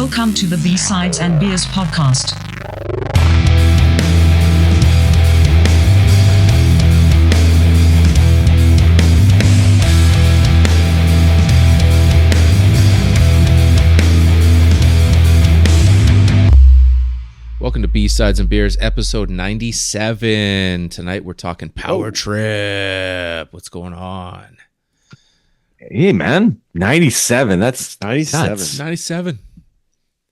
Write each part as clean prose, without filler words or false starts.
Welcome to the B-Sides and Beers podcast. Welcome to B-Sides and Beers, episode 97. Tonight we're talking Power Trip. What's going on? Hey, man. 97. That's 97. 97.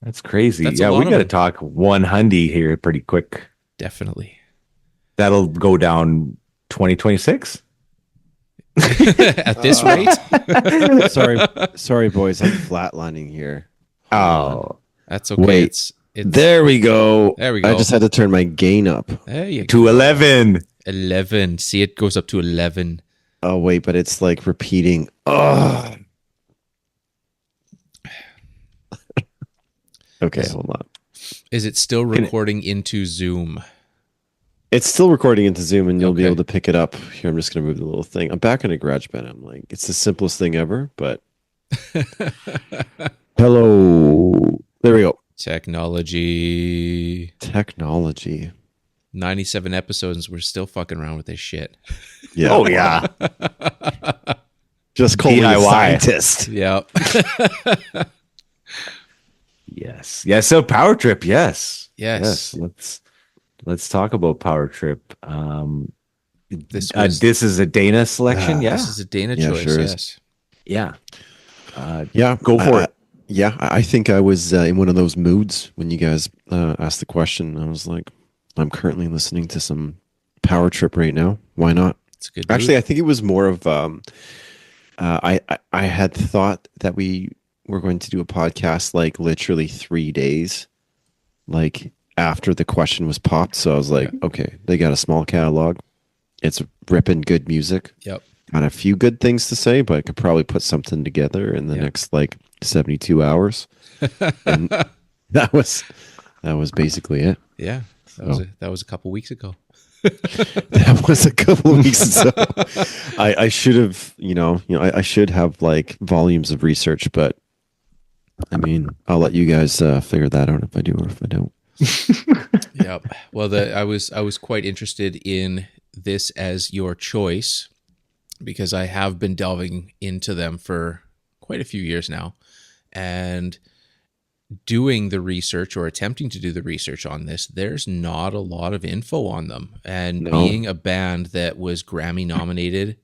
That's crazy. That's yeah, a lot we of got to them. talk 100 here pretty quick. Definitely. That'll go down 2026. At this rate? Sorry, boys. I'm flatlining here. Oh, That's okay. Wait. It's There we go. There we go. I just had to turn my gain up. There you go. to 11. 11. See, it goes up to 11. Oh, wait, but it's like repeating. Oh. Okay, hold on. Is it still recording into Zoom? It's still recording into Zoom, and you'll be Okay. able to pick it up. Here, I'm just going to move the little thing. I'm back in a GarageBand. I'm like, it's the simplest thing ever, but... Hello. There we go. Technology. 97 episodes, we're still fucking around with this shit. Yeah. Oh, yeah. Just call me a DIY. scientist. Yep. Yes. Yeah, so Power Trip, yes. Yes. Let's talk about Power Trip. This This is a Dana selection, yeah? This is a Dana Yeah, choice, sure is. yes. Yeah. Yeah. Go for it. Yeah, I think I was in one of those moods when you guys asked the question. I was like, I'm currently listening to some Power Trip right now. Why not? It's a good. Actually, move. I think it was more of I had thought that we were going to do a podcast like literally 3 days, like after the question was popped. So I was like, okay, they got a small catalog. It's ripping good music. Yep. Got a few good things to say, but I could probably put something together in the next like 72 hours. And that was basically it. Yeah. That was a couple weeks ago. That was a couple of weeks ago. I should have, I should have like volumes of research, but I mean, I'll let you guys figure that out if I do or if I don't. Yep. Well, I was quite interested in this as your choice because I have been delving into them for quite a few years now, and doing the research or attempting to do the research on this, there's not a lot of info on them. And being a band that was Grammy nominated,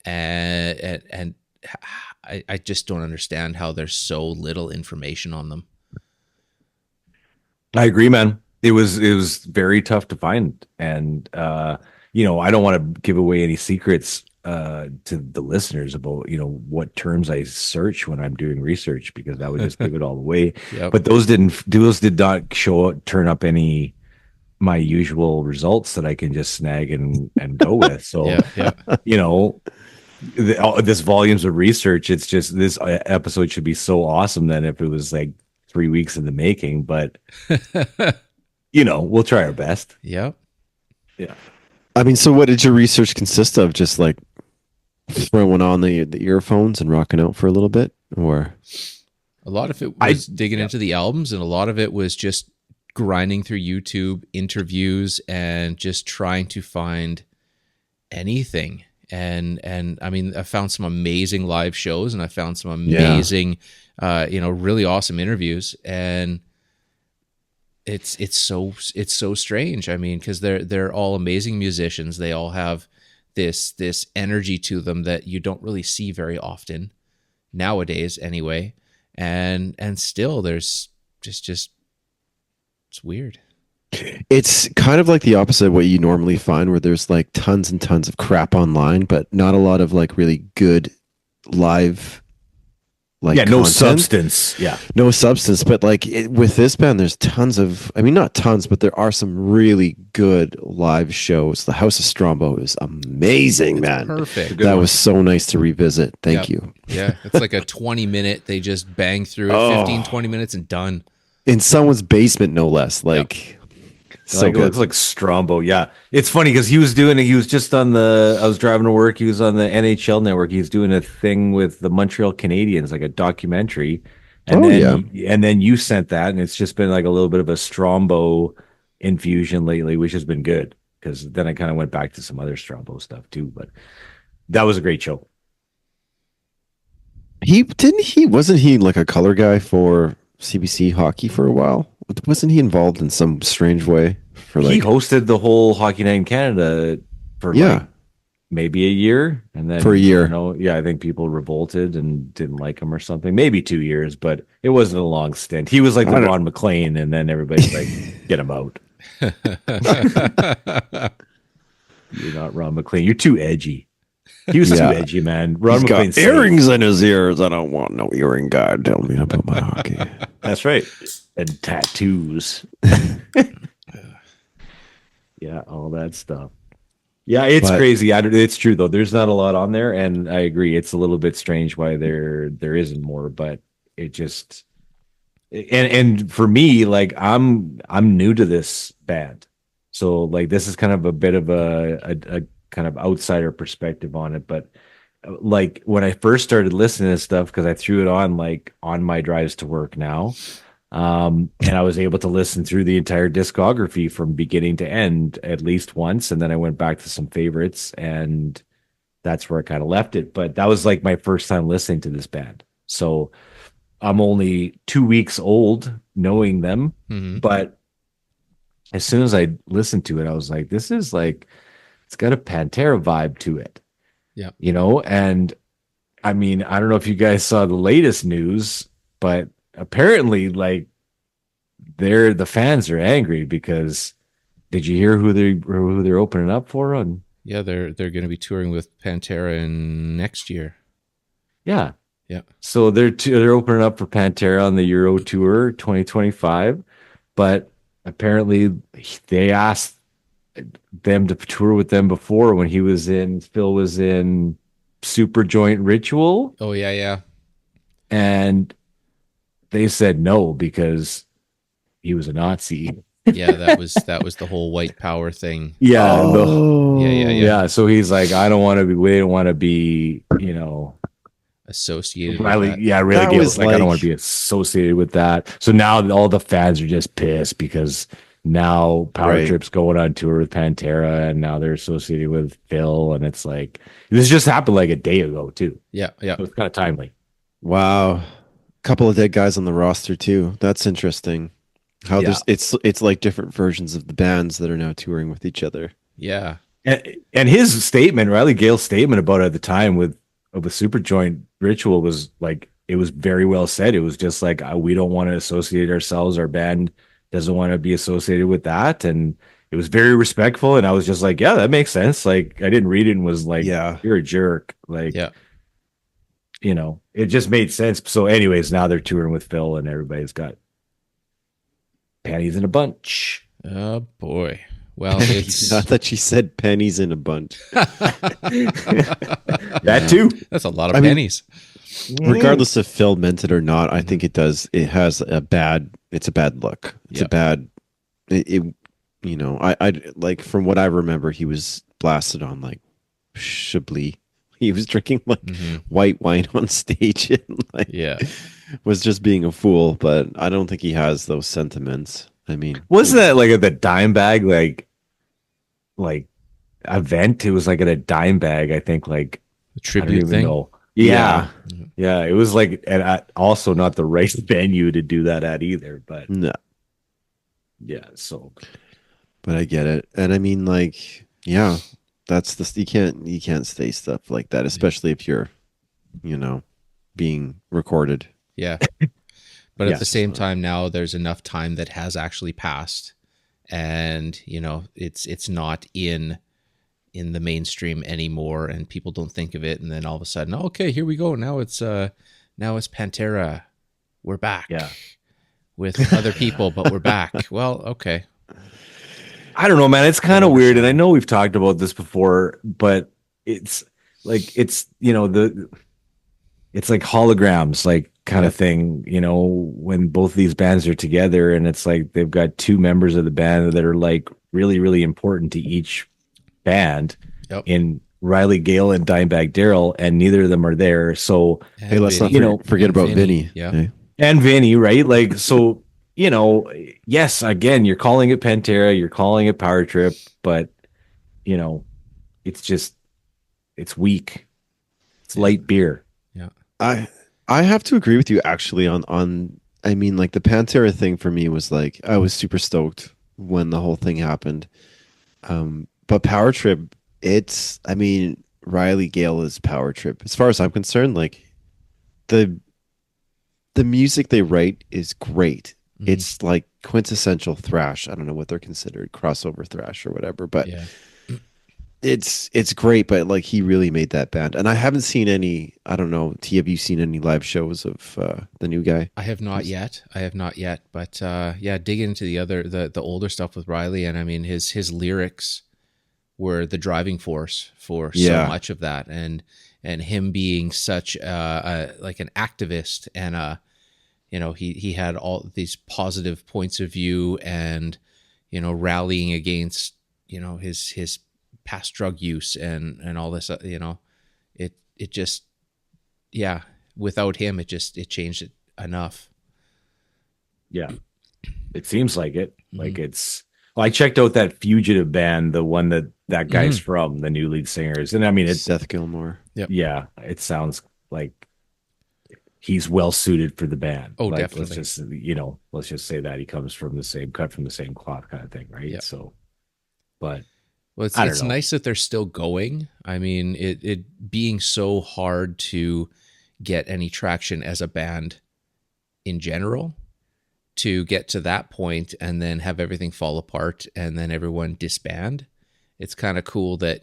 and I just don't understand how there's so little information on them. I agree, man. It was very tough to find. And, I don't want to give away any secrets to the listeners about, what terms I search when I'm doing research, because that would just give it all away. Yep. But those did not turn up any my usual results that I can just snag and go with. So, Yeah. this volumes of research, it's just this episode should be so awesome then if it was like 3 weeks in the making, but we'll try our best. Yep. Yeah. I mean, so what did your research consist of? Just like throwing on the earphones and rocking out for a little bit, or A lot of it was digging into the albums, and a lot of it was just grinding through YouTube interviews and just trying to find anything. And I mean, I found some amazing live shows, and I found some amazing, really awesome interviews. And it's so strange. I mean, because they're all amazing musicians. They all have this energy to them that you don't really see very often nowadays, anyway. And still, there's just it's weird. it's kind of like the opposite of what you normally find, where there's like tons and tons of crap online, but not a lot of like really good live. Like no content. substance. Yeah. No substance, but like with this band, there's tons of, I mean, not tons, but there are some really good live shows. The House of Strombo is amazing, man. Perfect. That was so nice to revisit. Thank Yep. you. Yeah. It's like a 20-minute, they just bang through it, 15, 20 minutes and done. In someone's basement, no less. Like, so It good. looks like Strombo. Yeah. It's funny because he was just on I was driving to work. He was on the NHL network. He was doing a thing with the Montreal Canadiens, like a documentary. And Oh, then you sent that, and it's just been like a little bit of a Strombo infusion lately, which has been good because then I kind of went back to some other Strombo stuff too. But that was a great show. Wasn't he like a color guy for CBC hockey for a while? Wasn't he involved in some strange way for He like hosted the whole Hockey Night in Canada for like maybe a year, and then for a year. I don't know, yeah, I think people revolted and didn't like him or something. Maybe 2 years, but it wasn't a long stint. He was like the Ron McLean, and then everybody's like, "Get him out! You're not Ron McLean. You're too edgy." He was too edgy, man. Ron McLean's got earrings in his ears. I don't want no earring guy telling me about my hockey. That's right. And tattoos. Yeah, all that stuff. Yeah, it's crazy. It's true though. There's not a lot on there, and I agree. It's a little bit strange why there isn't more, but it just and for me, like I'm new to this band, so like this is kind of a bit of a kind of outsider perspective on it. But like when I first started listening to stuff, because I threw it on like on my drives to work now. And I was able to listen through the entire discography from beginning to end at least once. And then I went back to some favorites, and that's where I kind of left it. But that was like my first time listening to this band. So I'm only 2 weeks old knowing them. Mm-hmm. But as soon as I listened to it, I was like, this is like, it's got a Pantera vibe to it. Yeah. You know, and I mean, I don't know if you guys saw the latest news, but apparently like the fans are angry because did you hear who they're opening up for on? Yeah, they're going to be touring with Pantera in next year. Yeah. So they're opening up for Pantera on the Euro Tour 2025, but apparently they asked them to tour with them before when Phil was in Superjoint Ritual. Oh yeah. And they said no because he was a Nazi. Yeah, that was the whole white power thing. Yeah. Yeah. So he's like, we don't want to be, you know, associated really, with that. Yeah, really good. Like, I don't want to be associated with that. So now all the fans are just pissed because now Power Trip's going on tour with Pantera, and now they're associated with Phil, and it's like this just happened like a day ago too. Yeah. So it's kind of timely. Wow. Couple of dead guys on the roster too. That's interesting. How it's like different versions of the bands that are now touring with each other. Yeah. And his statement, Riley Gale's statement about it at the time with Superjoint Ritual was like, it was very well said. It was just like, we don't want to associate ourselves. Our band doesn't want to be associated with that. And it was very respectful. And I was just like, yeah, that makes sense. Like I didn't read it and was like, you're a jerk. Like, you know, it just made sense. So anyways, now they're touring with Phil and everybody's got panties in a bunch. Oh boy. Well, it's not that she said pennies in a bunch. That too. That's a lot of pennies. Regardless if Phil meant it or not, I think it has it's a bad look. It's a bad, you know, I like from what I remember, he was blasted on like Chablis. He was drinking like white wine on stage and like was just being a fool, but I don't think he has those sentiments. I mean, wasn't that like at the Dime Bag like event? It was like at a Dime Bag, I think, like a tribute thing. Yeah. It was like, and also not the right venue to do that at either, but no. Yeah, so. But I get it, and I mean, like, yeah, that's the you can't say stuff like that, especially if you're, you know, being recorded. Yeah. But at the same time, now there's enough time that has actually passed, and you know it's not in the mainstream anymore, and people don't think of it, and then all of a sudden, okay, here we go. Now it's Pantera. We're back. Yeah. With other people, but we're back. Well, okay. I don't know, man. It's kind of weird, and I know we've talked about this before, but it's like it's like holograms, like kind of thing, you know, when both these bands are together, and it's like they've got two members of the band that are like really, really important to each band in Riley Gale and Dimebag Darrell, and neither of them are there. So hey, let's not forget about Vinny. Yeah. Hey? and Vinny, right? Like, so, yes, again, you're calling it Pantera, you're calling it Power Trip, but it's just, it's weak. It's light beer. Yeah. I have to agree with you actually on I mean, like the Pantera thing for me was like I was super stoked when the whole thing happened. But Power Trip, it's I mean, Riley Gale is Power Trip. As far as I'm concerned, like the music they write is great. Mm-hmm. It's like quintessential thrash. I don't know what they're considered, crossover thrash or whatever, but Yeah. it's great. But like he really made that band, and I haven't seen any. I don't know. T, have you seen any live shows of the new guy? I have not yet. But yeah, dig into the older stuff with Riley, and I mean his lyrics were the driving force for so much of that, and him being such like an activist, and he had all these positive points of view, and rallying against his past drug use and all this, it just, yeah, without him it changed it enough. Yeah, it seems like it. Like it's. Well, I checked out that Fugitive band, the one that guy's from, the new lead singers, and I mean it's Seth Gilmore. Yep. Yeah, it sounds like he's well suited for the band. Oh, like, definitely. Let's just say that he comes from the same cut from the same cloth kind of thing, right? Yep. So, but well, it's nice that they're still going. I mean, it being so hard to get any traction as a band in general, to get to that point and then have everything fall apart and then everyone disband. It's kind of cool that,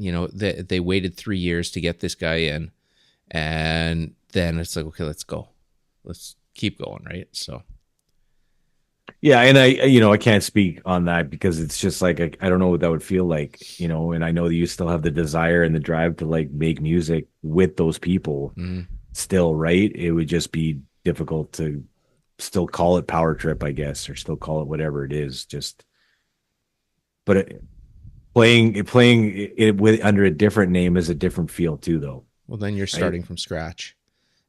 they waited 3 years to get this guy in, and then it's like, okay, let's go. Let's keep going, right? So. Yeah, and I can't speak on that because it's just like I don't know what that would feel like, and I know that you still have the desire and the drive to like make music with those people still, right? It would just be difficult to still call it Power Trip, I guess, or still call it whatever it is. But playing it with under a different name is a different feel too, though. Well, then you're starting from scratch,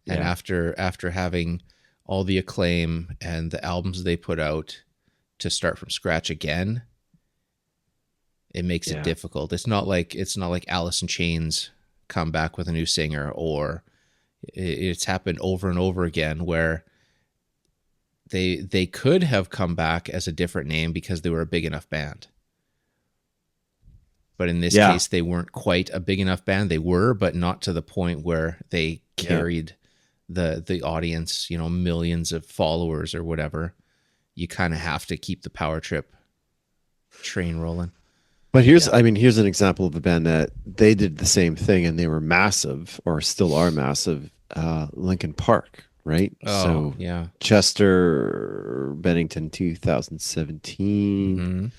and after having all the acclaim and the albums they put out, to start from scratch again, it makes it difficult. It's not like Alice in Chains come back with a new singer, or it's happened over and over again where they could have come back as a different name because they were a big enough band. But in this case, they weren't quite a big enough band. They were, but not to the point where they carried the audience, millions of followers or whatever. You kind of have to keep the Power Trip train rolling. But here's an example of a band that they did the same thing and they were massive, or still are massive. Linkin Park, right? Oh, so yeah. Chester Bennington, 2017,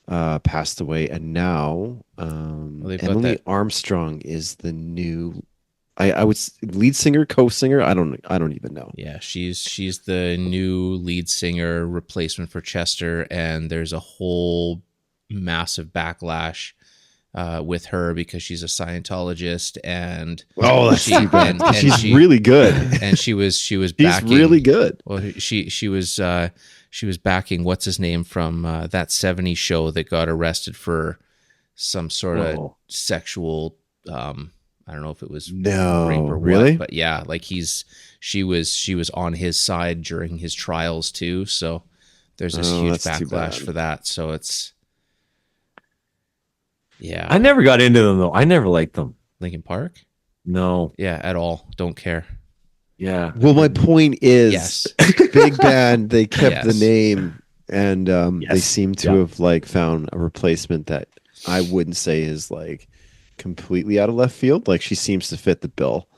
passed away, and now Emily Armstrong is the new. I would lead singer, co-singer. I don't even know. Yeah, she's the new lead singer replacement for Chester, and there's a whole massive backlash with her because she's a Scientologist, and that's too bad. She's really good, and she was she's backing, really good. Well, she was backing what's his name from that '70s show that got arrested for some sort of sexual. I don't know if it was rape or really? what, but yeah, like she was on his side during his trials too. So there's this huge backlash for that. So it's, yeah. I never got into them though. I never liked them. Linkin Park? No. Yeah, at all. Don't care. Yeah. Well, my point is, big band. They kept the name, and they seem to have like found a replacement that I wouldn't say is like completely out of left field. Like she seems to fit the bill.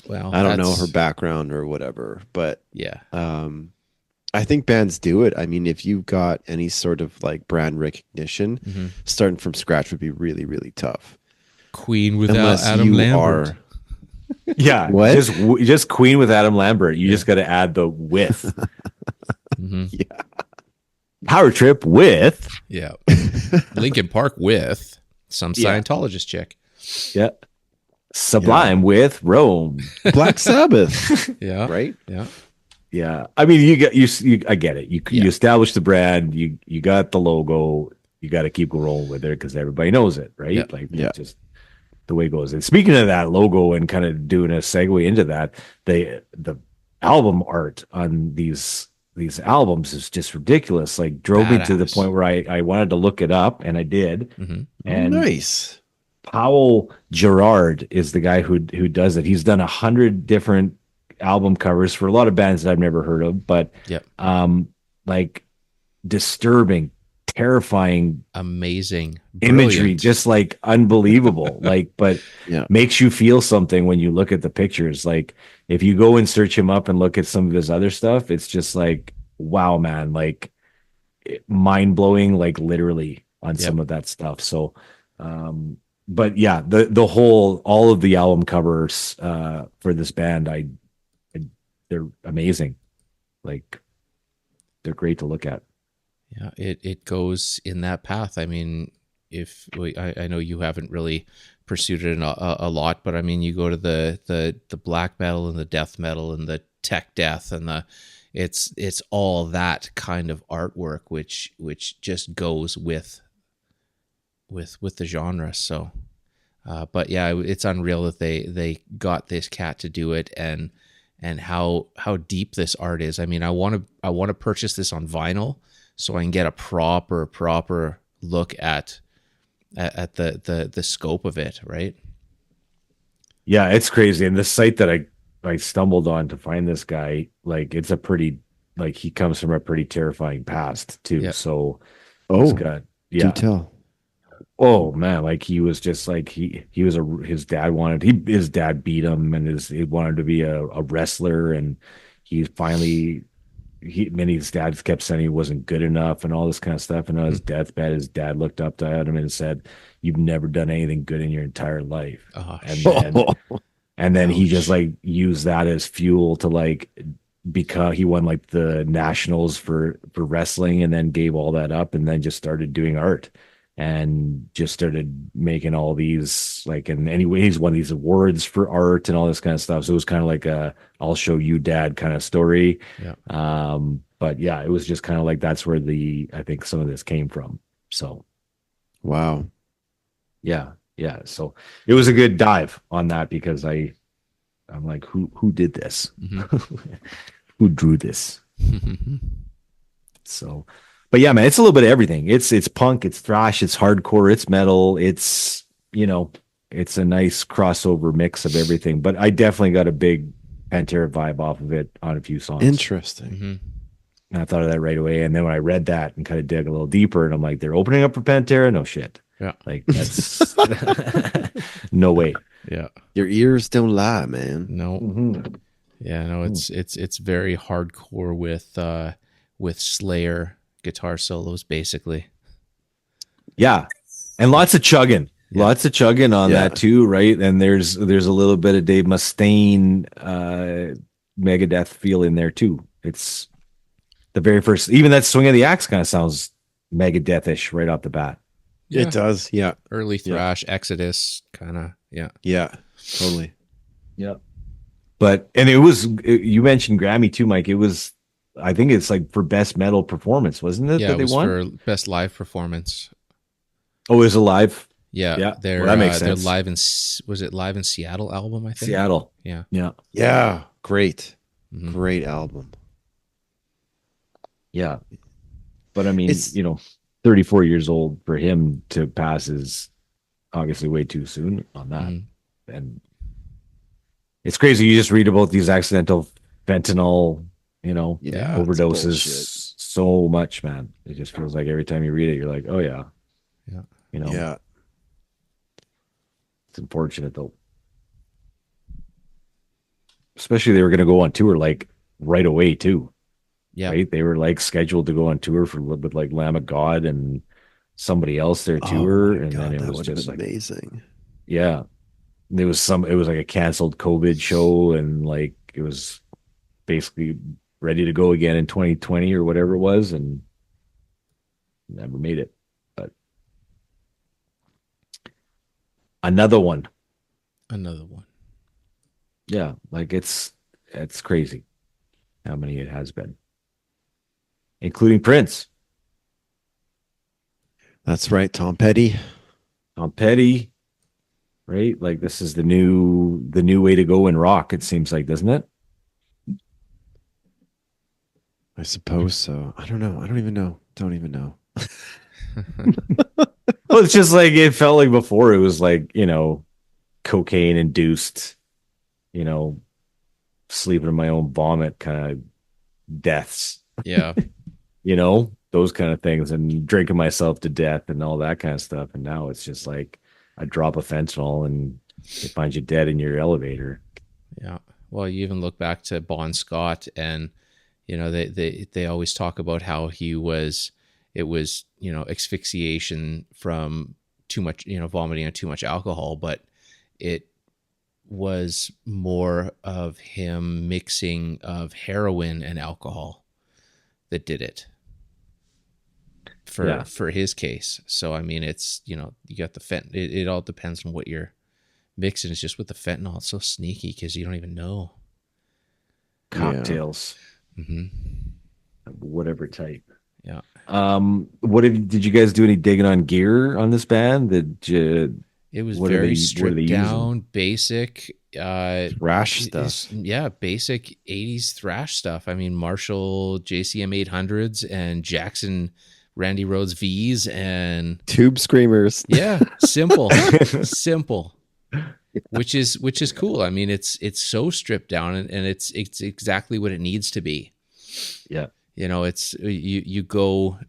Well, I don't know her background or whatever, but yeah, I think bands do it. I mean, if you got any sort of like brand recognition, starting from scratch would be really, really tough. Queen without Adam Lambert. Yeah, what? Just Queen with Adam Lambert. You just got to add the with. Yeah, Power Trip with. Yeah, Linkin Park with some Scientologist chick. Yeah. Sublime with Rome. Black Sabbath. Yeah. Right? Yeah. Yeah, I mean, I get it. You Yeah. establish the brand. You got the logo. You got to keep rolling with it because everybody knows it, right? Yeah. Like Yeah. that's just the way it goes. And speaking of that logo and kind of doing a segue into that, the album art on these albums is just ridiculous. Like drove me to the Badass. point where I wanted to look it up, and I did. Mm-hmm. And Nice. Powell Gerard is the guy who does it. He's done 100 different album covers for a lot of bands that I've never heard of, but Yep. like disturbing, terrifying Amazing. imagery, Brilliant. just like unbelievable. Like, but Yeah. makes you feel something when you look at the pictures. Like if you go and search him up and look at some of his other stuff, it's just like, wow, man, like mind blowing, like literally on Yep. some of that stuff. So, but yeah, the whole, all of the album covers for this band, they're amazing. Like they're great to look at. Yeah, it goes in that path. I mean, I know you haven't really pursued it a lot, but I mean, you go to the black metal and the death metal and the tech death and it's all that kind of artwork, which just goes with the genre. So, but yeah, it's unreal that they got this cat to do it and how deep this art is. I mean, I want to purchase this on vinyl so I can get a proper look at the scope of it, right? Yeah, it's crazy. And the site that I stumbled on to find this guy, like it's a pretty, like he comes from a pretty terrifying past too. Yeah. So Oh, he's got, do yeah. tell. Oh man, like he was just like he was his dad his dad beat him and he wanted to be a wrestler, and he finally his dad kept saying he wasn't good enough and all this kind of stuff. And on his deathbed, his dad looked up to him and said, "You've never done anything good in your entire life." Oh, And then he just like used that as fuel to like, because he won like the nationals for wrestling and then gave all that up and then just started doing art and just started making all these like, and anyway, he's won these awards for art and all this kind of stuff. So it was kind of like a "I'll show you dad" kind of story. Yeah. But yeah, it was just kind of like, that's where I think some of this came from. So Wow. yeah. So it was a good dive on that because I'm like, who did this? Who drew this? So, but yeah, man, it's a little bit of everything. It's punk, it's thrash, it's hardcore, it's metal, it's, it's a nice crossover mix of everything. But I definitely got a big Pantera vibe off of it on a few songs. Interesting. Mm-hmm. And I thought of that right away. And then when I read that and kind of dug a little deeper, and I'm like, they're opening up for Pantera? No shit. Yeah. Like that's no way. Yeah. Your ears don't lie, man. No. Mm-hmm. Yeah, no, it's very hardcore with Slayer guitar solos basically. Yeah. And lots of chugging. Yeah. Lots of chugging on Yeah. that too, right? And there's a little bit of Dave Mustaine Megadeth feel in there too. It's the very first, even that swing of the axe kind of sounds Megadeth-ish right off the bat. Yeah. It does. Yeah. Early thrash, Exodus kind of, yeah. Yeah. Totally. Yeah. But, and you mentioned Grammy too, Mike. It was, I think it's like for best metal performance, wasn't it? Yeah, that it they was won? for best live performance. Oh, it was a live? Yeah, Yeah. they're Well, that makes they're sense. live in was it live in Seattle album, I think? Seattle. Yeah. Yeah. Yeah. Great. Mhm. Great album. Yeah. But I mean, It's- 34 years old for him to pass is obviously way too soon on that. Mhm. And it's crazy. You just read about these accidental fentanyl, Yeah. it's overdoses bullshit. so much, man. It just feels like every time you read it, you're like, oh yeah. Yeah. Yeah. It's unfortunate though. Especially they were going to go on tour like right away too. Yeah. Right? They were like scheduled to go on tour for a little bit, like Lamb of God and somebody else their tour. Oh my And God, then it that was would have just been like, amazing. yeah, it was like a canceled COVID show. And like, it was basically ready to go again in 2020 or whatever it was. And never made it, but another one. Another one. Yeah. Like it's crazy. how many it has been, including Prince. That's right, Tom Petty. Tom Petty, right? Like this is the new way to go in rock, it seems like, doesn't it? I suppose so. I don't know. I don't even know. Don't even know. Well, it's just like it felt like before it was like, cocaine induced, sleeping in my own vomit kind of deaths, Yeah. those kind of things, and drinking myself to death and all that kind of stuff. And now it's just like a drop of fentanyl and it finds you dead in your elevator. Yeah. Well, you even look back to Bon Scott, and they always talk about how it was asphyxiation from too much, vomiting on too much alcohol, but it was more of him mixing of heroin and alcohol that did it for his case. So I mean, it's you got the fentanyl. It all depends on what you're mixing. It's just with the fentanyl, it's so sneaky because you don't even know. Cocktails, whatever type. Yeah. Did you guys do any digging on gear on this band? It was very stripped down, basic thrash stuff. Basic 80s thrash stuff. I mean, Marshall JCM 800s and Jackson Randy Rhoads V's and tube screamers. Yeah, simple. Which is cool. I mean, it's so stripped down and it's exactly what it needs to be. Yeah. It's you go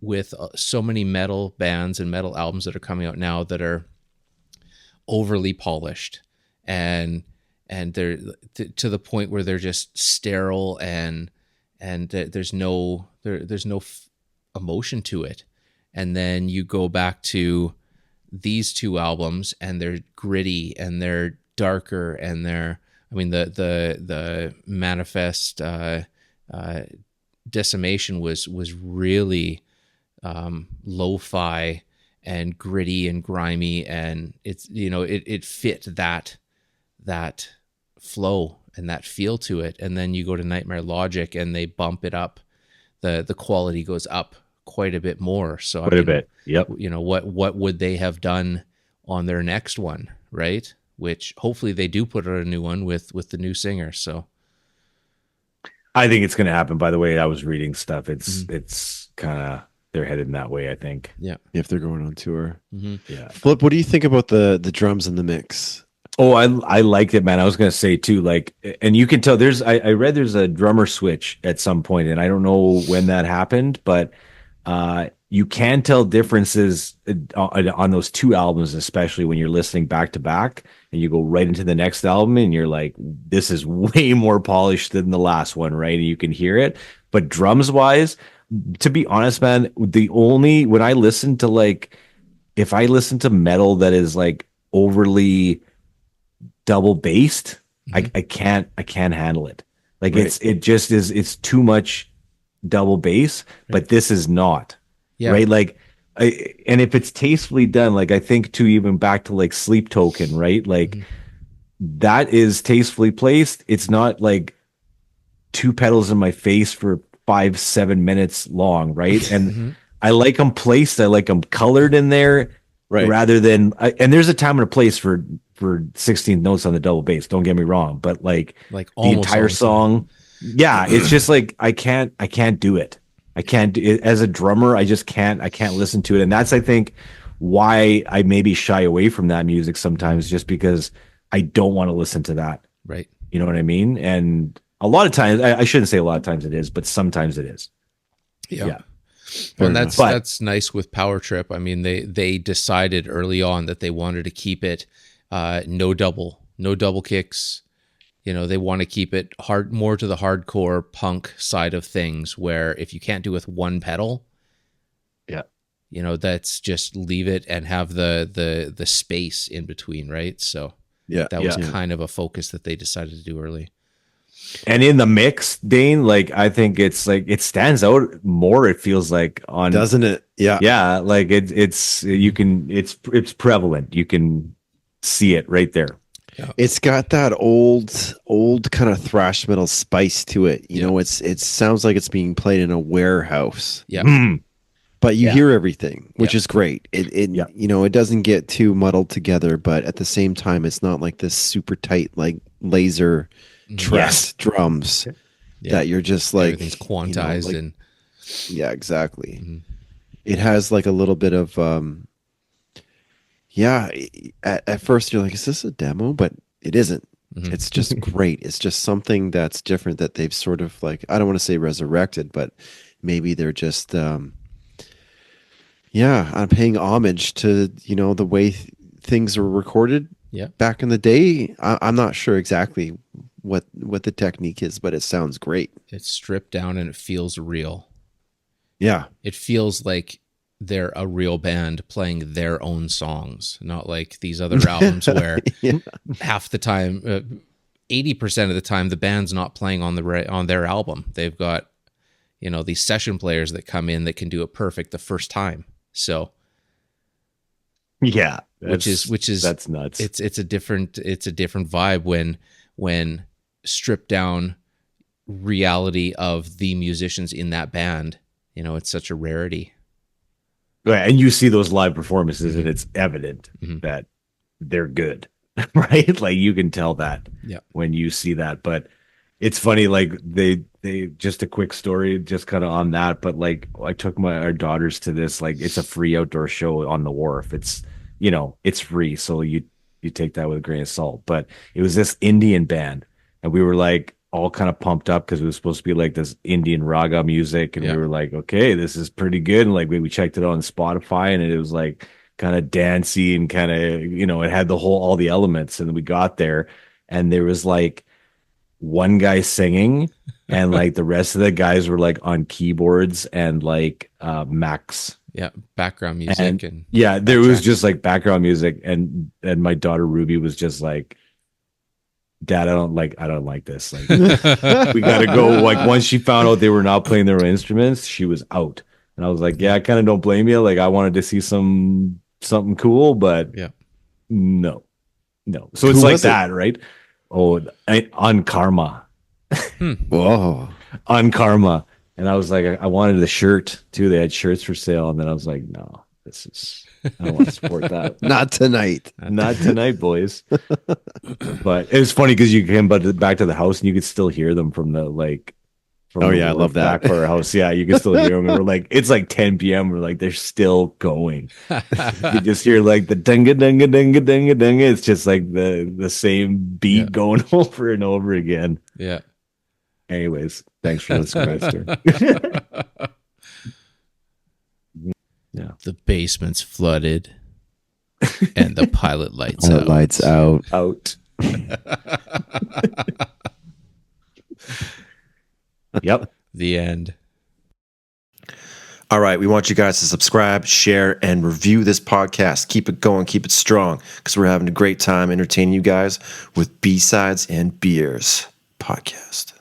with so many metal bands and metal albums that are coming out now that are overly polished and they're to the point where they're just sterile and there's no emotion to it. And then you go back to these two albums and they're gritty and they're darker and the Manifest Decimation was really lo-fi and gritty and grimy, and it's it fit that flow and that feel to it. And then you go to Nightmare Logic and they bump it up, the quality goes up quite a bit more. So quite a bit. Yep. What would they have done on their next one, right? Which hopefully they do put out a new one with the new singer. So I think it's going to happen. By the way, I was reading stuff. It's kind of, they're headed in that way, I think. Yeah. If they're going on tour. Yeah. Flip, what do you think about the drums in the mix? Oh, I liked it, man. I was going to say too, like, and you can tell I read there's a drummer switch at some point, and I don't know when that happened, but you can tell differences on those two albums, especially when you're listening back to back and you go right into the next album and you're like, this is way more polished than the last one, right? And you can hear it. But drums wise, to be honest, man, when I listen to if I listen to metal that is like overly double bassed, I can't handle it. Like right. It's too much double bass, but this is not. Yeah. Right. Like, and if it's tastefully done, like I think to even back to like Sleep Token, right? Like that is tastefully placed. It's not like two pedals in my face for 5-7 minutes long. Right. And I like them placed. I like them colored in there, right? Rather than, and there's a time and a place for 16 notes on the double bass. Don't get me wrong, but like the entire song. Yeah. It's just like, I can't do it. I can't do it as a drummer. I can't listen to it. And that's, I think, why I maybe shy away from that music sometimes, just because I don't want to listen to that. Right. You know what I mean? And a lot of times, I shouldn't say a lot of times it is, but sometimes it is. Yeah. Well, and that's nice with Power Trip. I mean, they decided early on that they wanted to keep it no double kicks. They want to keep it more to the hardcore punk side of things, where if you can't do with one pedal, that's just leave it and have the space in between, right? So that was kind of a focus that they decided to do early. And in the mix, Dane, like I think it's like it stands out more. It feels like on, doesn't it? Yeah, yeah. Like it's prevalent. You can see it right there. It's got that old kind of thrash metal spice to it. You know, it sounds like it's being played in a warehouse. Yeah. But you hear everything, which Yeah. is great. It you know, it doesn't get too muddled together, but at the same time, it's not like this super tight, like laser tracked drums that you're just like everything's quantized like, and yeah, exactly. It has like a little bit of at first you're like, is this a demo? But it isn't. It's just great. It's just something that's different that they've sort of like, I don't want to say resurrected, but maybe they're just I'm paying homage to, you know, the way things were recorded back in the day. I'm not sure exactly what the technique is, but it sounds great. it's stripped down and it feels real. Yeah. It feels like they're a real band playing their own songs, not like these other albums where half the time, 80% of the time, the band's not playing on their album. They've got, you know, these session players that come in that can do it perfect the first time. So Yeah, which is that's nuts. It's a different vibe when stripped down reality of the musicians in that band. You know, it's such a rarity. Right, and you see those live performances, and it's evident that they're good, right? Like you can tell that when you see that. But it's funny, like they just a quick story, just kind of on that. But like I took our daughters to this, like it's a free outdoor show on the wharf. It's, you know, it's free, so you take that with a grain of salt. But it was this Indian band, and we were like all kind of pumped up because it was supposed to be like this Indian raga music, and we were like, okay, this is pretty good. And like we checked it on Spotify, and it was like kind of dancey and kind of, you know, it had all the elements. And then we got there, and there was like one guy singing, and like the rest of the guys were like on keyboards and like Macs. Yeah, background music and there was just like background music, and my daughter Ruby was just like, Dad, I don't like this. Like, we gotta go. Like, once she found out they were not playing their own instruments, she was out. And I was like, yeah, I kind of don't blame you. Like, I wanted to see something cool, but no. So it's like that, right? Oh, on Karma. Whoa. On Karma. And I was like, I wanted a shirt too. They had shirts for sale, and then I was like, no, I don't want to support that. Not tonight. Not tonight, boys. But it was funny because you came back to the house and you could still hear them from the like. I love that. Back for our house. Yeah, you can still hear them. And we're like, it's like 10 p.m. We're like, they're still going. You just hear like the dunga dunga dunga dunga dunga. It's just like the same beat going over and over again. Yeah. Anyways, thanks for listening, Mister. Yeah. The basement's flooded and the pilot lights out. Lights out. Yep. The end. All right. We want you guys to subscribe, share, and review this podcast. Keep it going. Keep it strong, because we're having a great time entertaining you guys with B-Sides and Beers podcast.